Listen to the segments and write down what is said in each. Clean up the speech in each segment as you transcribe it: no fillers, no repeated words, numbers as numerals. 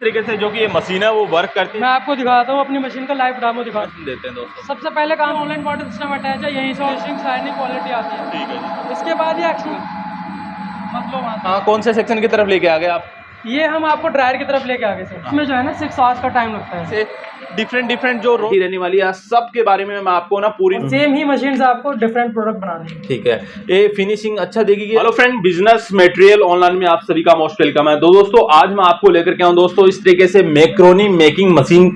तरीके से जो कि ये मशीन है वो वर्क करती है। मैं आपको दिखाता हूँ अपनी मशीन का लाइव डेमो दिखाता देते हैं दोस्तों। हूँ। सबसे पहले काम ऑनलाइन वाटर सिस्टम अटैच है, यहीं से वॉशिंग शाइनिंग क्वालिटी आती है। ठीक है जी। इसके बाद ये एक्शन मतलब हाँ, कौन से सेक्शन की तरफ लेके आ गए आप? ये हम आपको ड्रायर की तरफ लेके आ गए सर। इसमें जो है ना 6 आवर्स का टाइम लगता है। डिफरेंट जो रोटी रहने वाली है सब के बारे में मैं आपको ना पूरी सेम ही मशीन से आपको डिफरेंट प्रोडक्ट बनाने हैं। ठीक है, ये फिनिशिंग अच्छा देगी। Hello friend, business material online में आप सभी का मोस्ट वेलकम है। तो दोस्तों आज मैं आपको लेकर के आऊँ दोस्तों इस तरीके से मैक्रोनी मेकिंग मशीन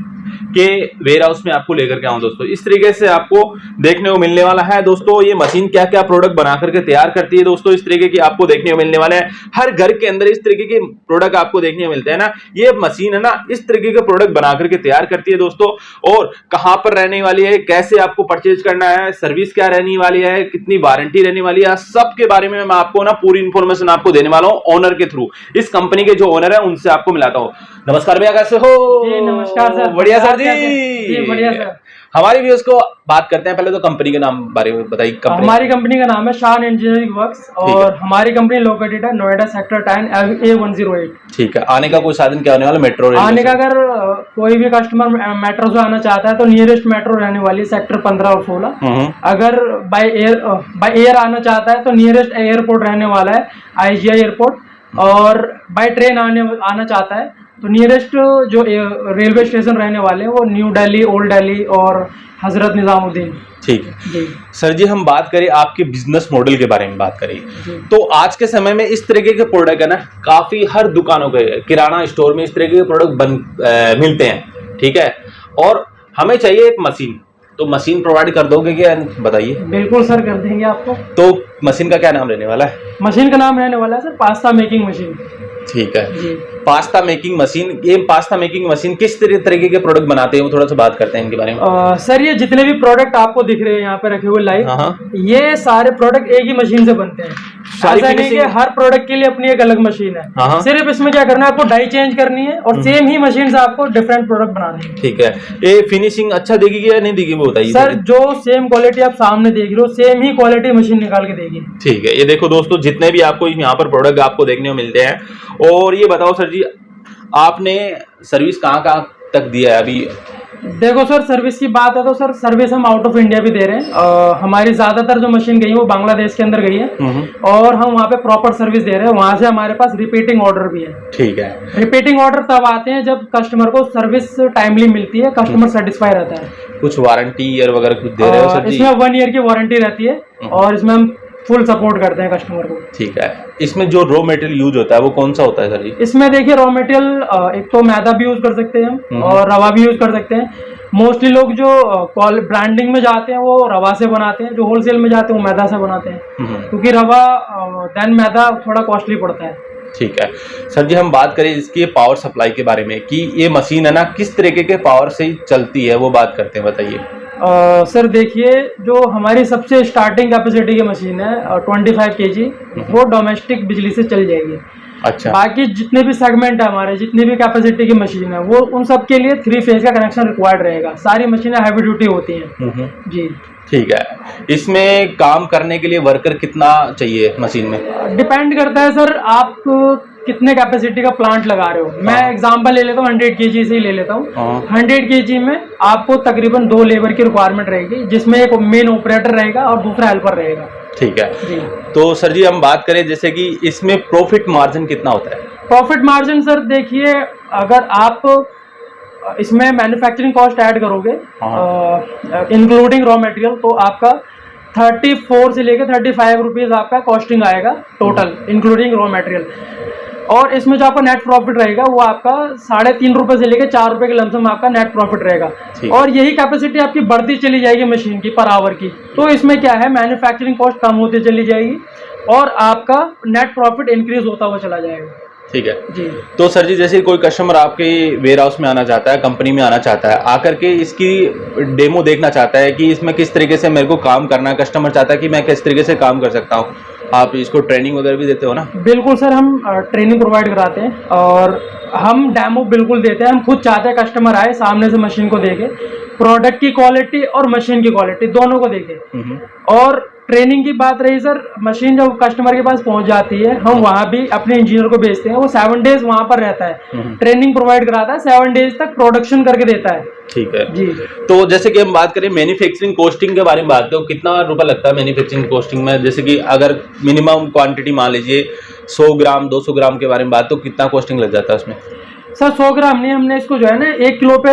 के वेयर हाउस में आपको लेकर के आऊँ दोस्तों। इस तरीके से आपको देखने को मिलने वाला है दोस्तों ये मशीन क्या क्या प्रोडक्ट बना करके तैयार करती है दोस्तों। इस तरीके की आपको देखने को मिलने वाला है, हर घर के अंदर इस तरीके के प्रोडक्ट आपको देखने को मिलते हैं ना। ये मशीन है ना इस तरीके के प्रोडक्ट बना करके तैयार करती है दोस्तों। और कहां पर रहने वाली है, कैसे आपको परचेज करना है, सर्विस क्या रहने वाली है, कितनी वारंटी रहने वाली है, सब के बारे में मैं आपको ना पूरी इंफॉर्मेशन आपको देने वाला हूं ओनर के थ्रू। इस कंपनी के जो ओनर है उनसे आपको मिलाता हूं। नमस्कार भैया, कैसे हो? जी नमस्कार सर। बढ़िया सर जी बढ़िया सर। हमारी व्यूअर्स को बात करते हैं, पहले तो कंपनी के नाम बारे में बताइए। हमारी कंपनी का नाम है शान इंजीनियरिंग वर्क्स और हमारी कंपनी लोकेटेड है नोएडा सेक्टर 10 A108। ठीक है, आने का कोई साधन क्या होने वाला? मेट्रो आने का अगर कोई भी कस्टमर मेट्रो से आना चाहता है तो नियरेस्ट मेट्रो रहने वाली है सेक्टर 15 और 16। अगर बाय एयर आना चाहता है तो नियरेस्ट एयरपोर्ट रहने वाला है IGI एयरपोर्ट। और बाय ट्रेन आना चाहता है तो नियरेस्ट जो रेलवे स्टेशन रहने वाले हैं वो न्यू दिल्ली, ओल्ड दिल्ली और हजरत निजामुद्दीन। ठीक है जी। सर जी, हम बात करें आपके बिजनेस मॉडल के बारे में बात करें तो आज के समय में इस तरीके के प्रोडक्ट है ना काफी हर दुकानों के किराना स्टोर में इस तरीके के प्रोडक्ट मिलते हैं। ठीक है, और हमें चाहिए एक मशीन, तो मशीन प्रोवाइड कर दोगे क्या? बताइए। बिल्कुल सर, कर देंगे आपको। तो मशीन का क्या नाम रहने वाला है? मशीन का नाम रहने वाला है सर पास्ता मेकिंग मशीन। ठीक है जी। पास्ता मेकिंग मशीन, ये पास्ता मेकिंग मशीन किस तरीके के प्रोडक्ट बनाते हैं वो थोड़ा सा बात करते हैं इनके बारे में। सर ये जितने भी प्रोडक्ट आपको दिख रहे हैं यहाँ पे रखे हुए लाइव, ये सारे प्रोडक्ट एक ही मशीन से बनते हैं। ऐसा नहीं कि हर प्रोडक्ट के लिए अपनी एक अलग मशीन है। सिर्फ इसमें क्या करना है, आपको डाई चेंज करनी है और सेम ही मशीन से आपको डिफरेंट प्रोडक्ट बनाने हैं। ठीक है, ये फिनिशिंग अच्छा देगी या नहीं देगी वो बताइए सर। जो सेम क्वालिटी आप सामने देख रहे हो सेम ही क्वालिटी मशीन निकाल के देगी। ठीक है, ये देखो दोस्तों जितने भी आपको यहाँ पर प्रोडक्ट आपको देखने को मिलते हैं। और ये बताओ सर जी, आपने सर्विस कहाँ तक दिया है अभी? देखो सर, सर्विस की बात है तो सर सर्विस हम आउट ऑफ इंडिया भी दे रहे हैं। हमारी ज्यादातर जो मशीन गई है वो बांग्लादेश के अंदर गई है और हम वहाँ पे प्रॉपर सर्विस दे रहे हैं। वहाँ से हमारे पास रिपीटिंग ऑर्डर भी है। ठीक है, रिपीटिंग ऑर्डर तब आते हैं जब कस्टमर को सर्विस टाइमली मिलती है, कस्टमर सेटिस्फाई रहता है। कुछ वारंटी ईयर वगैरह कुछ दे रहे हो सर जी? इसमें 1 ईयर की वारंटी रहती है और इसमें हम फुल सपोर्ट करते हैं कस्टमर को। ठीक है, इसमें जो रॉ मटेरियल यूज होता है वो कौन सा होता है सर जी? इसमें देखिए रॉ मटेरियल एक तो मैदा भी यूज कर सकते हैं हम और रवा भी यूज कर सकते हैं। मोस्टली लोग जो ब्रांडिंग में जाते हैं वो रवा से बनाते हैं, जो होलसेल में जाते हैं वो मैदा से बनाते हैं क्योंकि रवा देन मैदा थोड़ा कॉस्टली पड़ता है। ठीक है सर जी, हम बात करें इसकी पावर सप्लाई के बारे में कि ये मशीन है ना किस तरीके के पावर से चलती है वो बात करते हैं, बताइए। सर देखिए, जो हमारी सबसे स्टार्टिंग कैपेसिटी की मशीन है 25 kg, वो डोमेस्टिक बिजली से चल जाएगी। अच्छा, बाकी जितने भी सेगमेंट है हमारे, जितनी भी कैपेसिटी की मशीन है वो उन सब के लिए 3 फेज का कनेक्शन रिक्वायर्ड रहेगा। सारी मशीनें हैवी ड्यूटी होती हैं जी। ठीक है, इसमें काम करने के लिए वर्कर कितना चाहिए मशीन में? डिपेंड करता है सर, आप कितने कैपेसिटी का प्लांट लगा रहे हो। मैं एग्जांपल ले लेता हूँ 100 kg से ही ले लेता हूँ। 100 kg में आपको तकरीबन 2 लेबर की रिक्वायरमेंट रहेगी, जिसमें एक मेन ऑपरेटर रहेगा और दूसरा हेल्पर रहेगा। ठीक है जी। तो सर जी हम बात करें जैसे कि इसमें प्रॉफिट मार्जिन कितना होता है? प्रॉफिट मार्जिन सर देखिए, अगर आप इसमें मैन्युफैक्चरिंग कॉस्ट ऐड करोगे इंक्लूडिंग रॉ मटेरियल तो आपका 34 से लेकर 35 रुपीज आपका कॉस्टिंग आएगा टोटल इंक्लूडिंग रॉ मटेरियल। और इसमें जो आपका नेट प्रॉफिट रहेगा वो आपका 3.5 रुपए से लेकर 4 रुपए के लमसम आपका नेट प्रॉफिट रहेगा। और यही कैपेसिटी आपकी बढ़ती चली जाएगी मशीन की पर आवर की, तो इसमें क्या है मैन्युफैक्चरिंग कॉस्ट कम होती चली जाएगी और आपका नेट प्रॉफिट इंक्रीज होता हुआ चला जाएगा। ठीक है जी। तो सर जी जैसे कोई कस्टमर आपके वेयर हाउस में आना चाहता है, कंपनी में आना चाहता है, आकर के इसकी डेमो देखना चाहता है कि इसमें किस तरीके से मेरे को काम करना है, कस्टमर चाहता है कि मैं किस तरीके से काम कर सकता हूँ, आप इसको ट्रेनिंग वगैरह भी देते हो ना? बिल्कुल सर, हम ट्रेनिंग प्रोवाइड कराते हैं और हम डेमो बिल्कुल देते हैं। हम खुद चाहते हैं कस्टमर आए सामने से मशीन को देखे, प्रोडक्ट की क्वालिटी और मशीन की क्वालिटी दोनों को देखे और ट्रेनिंग की बात रही सर, मशीन जब कस्टमर के पास पहुंच जाती है, हम वहां भी अपने इंजीनियर को भेजते हैं, वो 7 डेज वहां पर रहता है, ट्रेनिंग प्रोवाइड कराता है, 7 डेज तक प्रोडक्शन करके देता है। ठीक है जी। तो जैसे कि हम बात करें मैन्युफैक्चरिंग कॉस्टिंग के बारे में बात करें, कितना रुपया लगता है मैन्युफैक्चरिंग कॉस्टिंग में? जैसे कि अगर मिनिमम क्वांटिटी मान लीजिए 100 ग्राम 200 ग्राम के बारे में बात, तो कितना कॉस्टिंग लग जाता है उसमें? सर 100 ग्राम नहीं, हमने इसको जो है ना 1 किलो पे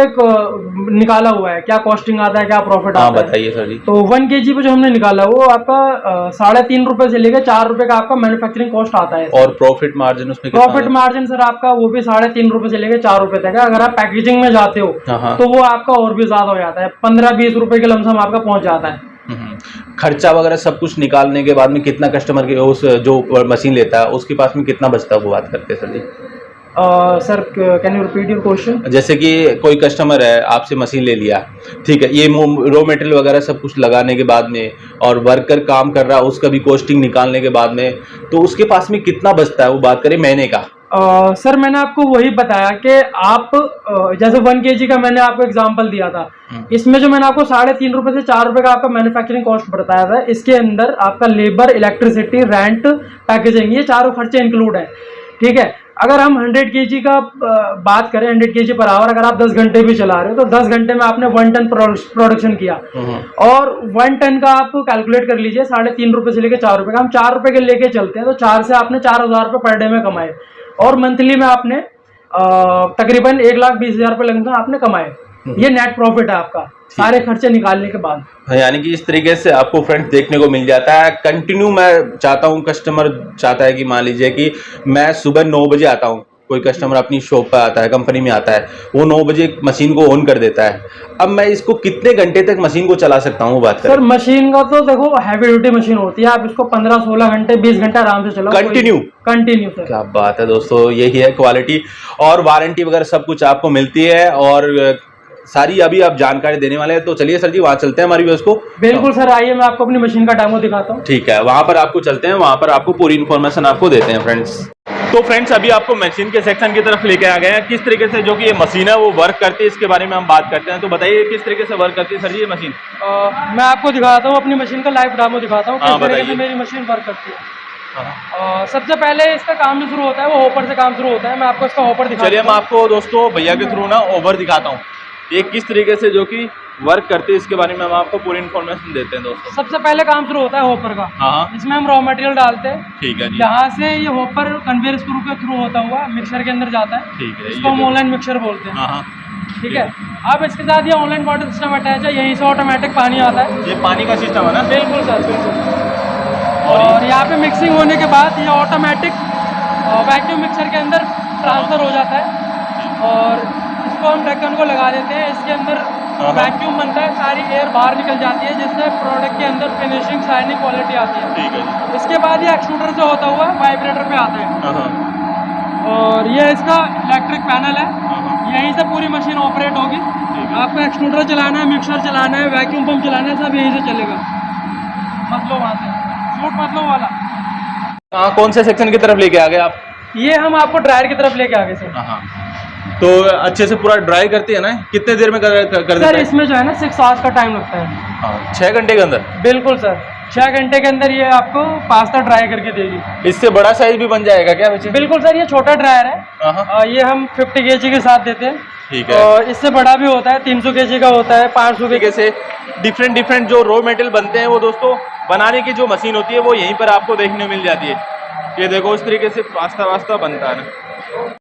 निकाला हुआ है, क्या कॉस्टिंग आता है, क्या प्रॉफिट आता है। बताइए सर जी। तो 1 kg पे जो हमने निकाला वो आपका 3.5 से लेकर 4 रुपए का आपका मैन्युफैक्चरिंग कॉस्ट आता है। और प्रॉफिट मार्जिन उसमें? प्रॉफिट मार्जिन सर आपका वो भी 3.5 से लेकर 4 रुपए तक है। अगर आप पैकेजिंग में जाते हो तो वो आपका और भी ज्यादा हो जाता है, 15-20 रुपए के लमसम आपका पहुंच जाता है। खर्चा वगैरह सब कुछ निकालने के बाद में कितना कस्टमर के उस जो मशीन लेता है उसके पास में कितना बचता है, वो बात करते हैं sir ji. Sir can you repeat your question? जैसे कि कोई कस्टमर है, आपसे मशीन ले लिया, ठीक है, ये रॉ मटेरियल वगैरह सब कुछ लगाने के बाद में और वर्कर काम कर रहा है, उसका भी कॉस्टिंग निकालने के बाद में, तो उसके पास में कितना बचता है, वो बात करें महीने का। सर मैंने आपको वही बताया कि आप जैसे 1 kg का मैंने आपको एग्जांपल दिया था, इसमें जो मैंने आपको 3.5 से 4 रुपए का आपका मैन्युफैक्चरिंग कॉस्ट बताया था, इसके अंदर आपका लेबर, इलेक्ट्रिसिटी, रेंट, पैकेजिंग, ये चारों खर्चे इंक्लूड है। ठीक है, अगर हम 100 kg का बात करें, 100 kg पर आवर, अगर आप 10 घंटे भी चला रहे हो तो 10 घंटे में आपने 1 टन प्रोडक्शन किया, और 1 टन का आप कैलकुलेट कर लीजिए 3.5 से लेकर 4 रुपए का, हम 4 रुपए के लेके चलते हैं तो 4 से आपने 4,000 रुपये पर डे में कमाए, और मंथली में आपने तकरीबन 1,20,000 रुपये लगभग आपने कमाए। ये नेट प्रॉफिट है आपका सारे खर्चे निकालने के बाद। यानी कि इस तरीके से आपको फ्रेंड्स देखने को मिल जाता है। कंटिन्यू मैं चाहता हूँ, कस्टमर चाहता है कि मान लीजिए कि मैं सुबह 9 बजे आता हूँ, कोई कस्टमर अपनी शॉप पर आता है, कंपनी में आता है, वो 9 बजे मशीन को ऑन कर देता है, अब मैं इसको कितने घंटे तक मशीन को चला सकता हूँ, बात करें? सर मशीन का तो देखो हैवी ड्यूटी मशीन होती है, आप इसको 15-16 घंटे 20 घंटे आराम से चलाओ, कंटिन्यू सर। क्या बात है दोस्तों, यही है क्वालिटी, और वारंटी वगैरह सब कुछ आपको मिलती है, और सारी अभी आप जानकारी देने वाले हैं। तो चलिए सर जी वहाँ चलते हैं हमारी व्यूअर्स को। बिल्कुल सर, आइए मैं आपको अपनी मशीन का डेमो दिखाता हूँ। ठीक है, वहाँ पर आपको चलते हैं, वहाँ पर आपको पूरी इन्फॉर्मेशन आपको देते हैं फ्रेंड्स। तो फ्रेंड्स अभी आपको मशीन के सेक्शन की तरफ लेके आ गए हैं, किस तरीके से जो कि ये मशीन है वो वर्क करती है इसके बारे में हम बात करते हैं। तो बताइए किस तरीके से वर्क करती है सर जी ये मशीन? मैं आपको दिखाता हूँ अपनी मशीन का लाइव डेमो दिखाता हूँ, किस तरीके से मेरी मशीन वर्क करती है। सबसे पहले इसका काम जो शुरू होता है वो होपर से काम शुरू होता है। मैं आपको इसका होपर दिखाता हूँ। चलिए मैं आपको दोस्तों भैया के थ्रू ना ओवर दिखाता हूँ, ये किस तरीके से जो कि वर्क करते हैं इसके बारे में हम आपको पूरी इन्फॉर्मेशन देते हैं दोस्तों। सबसे पहले काम शुरू होता है होपर का। इसमें हम रॉ मटेरियल डालते हैं। ठीक है जी। यहाँ से ये होपर कन्वेयर स्क्रू के थ्रू होता हुआ मिक्सर के अंदर जाता है। ठीक है, इसको हम ऑनलाइन मिक्सर बोलते हैं। ठीक है, अब इसके साथ ये ऑनलाइन वाटर सिस्टम अटैच है, यहीं से ऑटोमेटिक पानी आता है। ये पानी का सिस्टम है ना? बिल्कुल सर, बिल्कुल। और यहाँ पे मिक्सिंग होने के बाद ये ऑटोमेटिक वैक्यूम मिक्सर के अंदर ट्रांसफर हो जाता है, और इसको हम ढक्कन को लगा देते हैं। इसके अंदर वैक्यूम बनता है, सारी एयर बाहर निकल जाती है, जिससे प्रोडक्ट के अंदर फिनिशिंग शाइनिंग क्वालिटी आती है। ठीक है। इसके बाद ये एक्सट्रूडर से होता हुआ वाइब्रेटर पे आता है, और ये इसका इलेक्ट्रिक पैनल है, यहीं से पूरी मशीन ऑपरेट होगी। आपको एक्सट्रूडर चलाना है, मिक्सर चलाना है, वैक्यूम पंप चलाना है, सब यहीं से चलेगा। मतलब वहाँ से सूट मतलब वाला। कौन से सेक्शन की तरफ लेके आ गए आप? ये हम आपको ड्रायर की तरफ लेके आ गए सर। तो अच्छे से पूरा ड्राई करती है ना? कितने देर में कर देता है? सर इसमें जो है ना 6 आवर्स का टाइम लगता है। 6 घंटे के अंदर? बिल्कुल सर, 6 घंटे के अंदर ये आपको पास्ता ड्राई करके देगी। इससे बड़ा साइज भी बन जाएगा क्या बच्चे? बिल्कुल सर, ये छोटा ड्रायर है, ये हम 50 kg के साथ देते हैं। ठीक है। और इससे बड़ा भी होता है, 300 kg का होता है, 500 kg से। डिफरेंट जो रॉ मटेरियल बनते हैं वो दोस्तों बनाने की जो मशीन होती है वो यहीं पर आपको देखने मिल जाती है। ये देखो इस तरीके से पास्ता वास्ता बनता है ना।